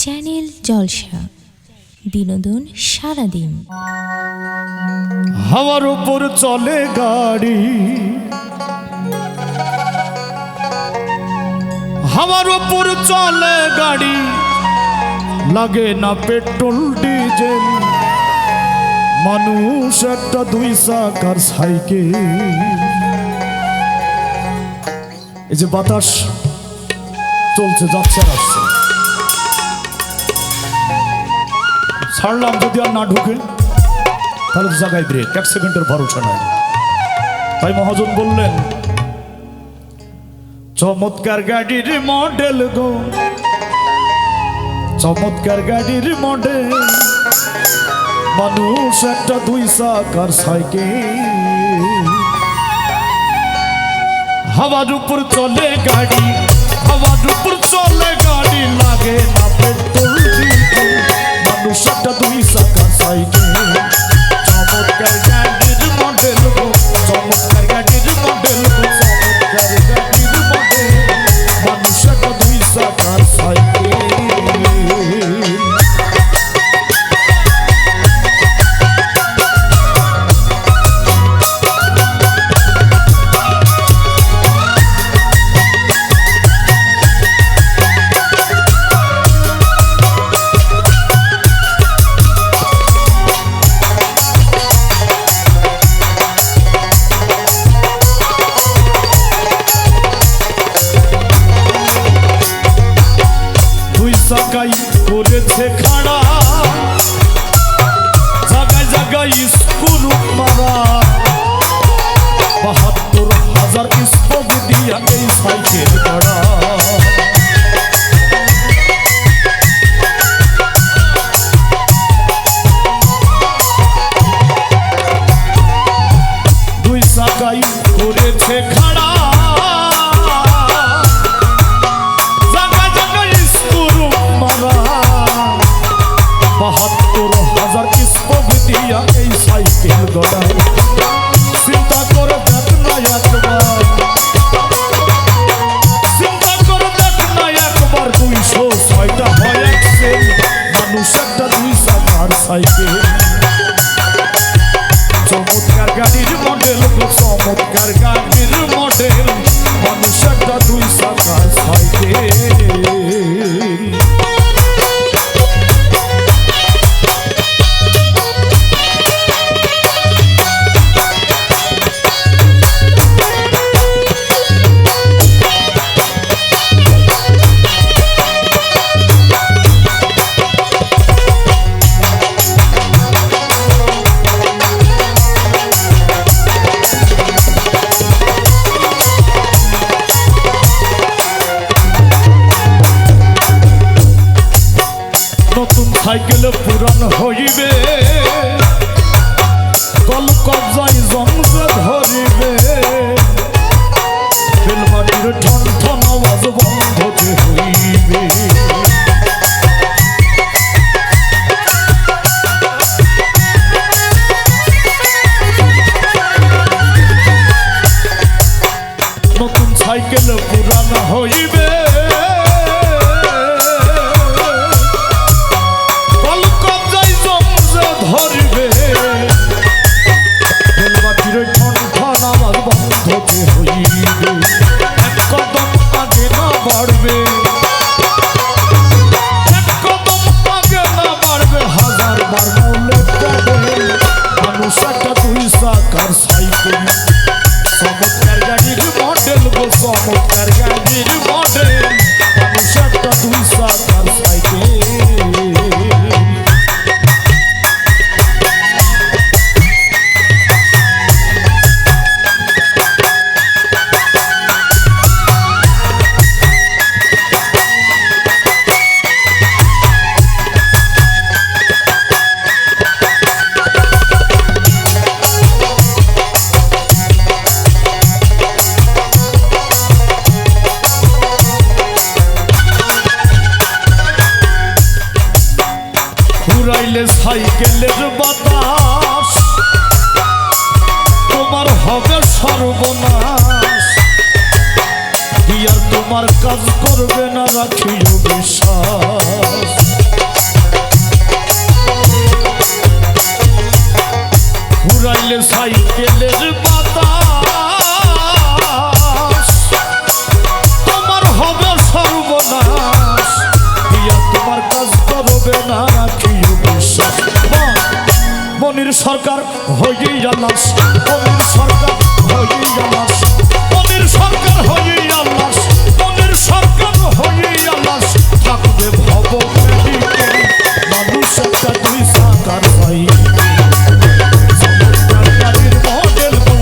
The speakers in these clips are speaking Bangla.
চ্যানেল জলসা বিনোদন সারাদিন। হাওয়ার উপর চলে গাড়ি, হাওয়ার উপর চলে গাড়ি, লাগে না পেট্রোল ডিজেল। মানুষ একটা দুই চাকার সাইকেল। এই যে বাতাস চলছে, যাচ্ছে আর আসছে, ছাড়লাম যদি আর না ঢুকে তাহলে জায়গায় ব্রেক, 1 সেকেন্ডের ভরসা নাই। তাই মহাজন বললেন, চমৎকার গাড়ির মডেল গো, চমৎকার গাড়ির মডেল, মানুষ একটা দুই চাকার সাইকেল। হাওয়ার উপর চলে গাড়ি, হাওয়ার উপর চলে গাড়ি, লাগে না পেট্রোল ডিজেল। মানুষ একটা দুই চাকার সাইকেল। চমৎকার গাড়ির মডেল গো, চমৎকার গাড়ির মডেল গো, চমৎকার গাড়ির মডেল, মানুষ একটা দুই চাকার সাইকেল। জাগাই করেছে খাড়া, জাগায় জাগায় স্কুল মারা, ৭২,০০০ স্পোক দিয়া এই সাইকেল করা। দুই জাগাই করেছে খাড়া, এই সাইকেল গড়া। চিন্তা করে দেখ না একবার, চিন্তা করে দেখ না একবার, ২০৬টা হয় এক্সেল, মানুষ একটা দুই চাকার সাইকেল। চমৎকার গাড়ির মডেল গো, চমৎকার গাড়ির মডেল, মানুষ একটা দুই চাকার সাইকেল। সাইকেল পুরান হইবে, কল কবজায় জমজে ধরিবে, বেলবাড়ির ঠন ঠন আওয়াজ বন্ধতে হইবে। নতুন সাইকেল পুরান হইবে, ধরবে, বেলবাটির ঠন ঠন আওয়াজ বন্ধতে হইবে। এক কদম আগে না বাড়বে, এক কদম আগে না বাড়বে, ১০০০ বার মৌলে পড়বে, মানুষ একটা দুই চাকার সাইকেল। চমৎকার গাড়ির মডেল গো, চমৎকার গাড়ির মডেল, মানুষ একটা দুই চাকার সাইকেল। উড়াইলে সাইকেলের বাতাস, তোমার হবে সর্বনাশ। কি আর তোমার কাজ করবে না, রাখিও বিশ্বাস। অনির সরকার হইয়া লাশ, অনির সরকার হইয়া লাশ, অনির সরকার হইয়া লাশ, অনির সরকার হইয়া লাশ। থাকবে ভব মেডিকেল, মানুষ একটা দুই সাকার ভাই। চমৎকার গাড়ির মডেল গো,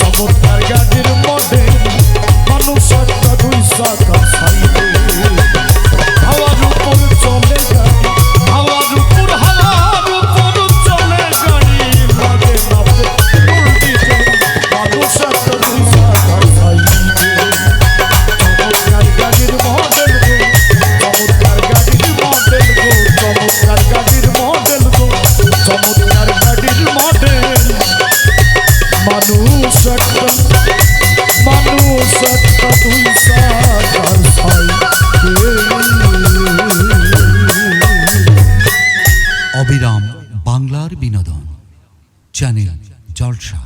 চমৎকার গাড়ির মডেল, মানুষ একটা দুই সাকার সাইডে। হাওয়ার উপর চলে গাড়ি, হাওয়ার উপর চলে গাড়ি, লাগে না পেট্রোল ডিজেল, মানুষ একটা দুই সাকার সাইডে। চমৎকার গাড়ির মডেল গো, চমৎকার গাড়ির মডেল গো, চমৎকার গাড়ির মডেল গো, চমৎকার গাড়ির মডেল, মানুষ একটা দুই সাকার সাইডে। অবিরাম বাংলার বিনোদন চ্যানেল জলসা।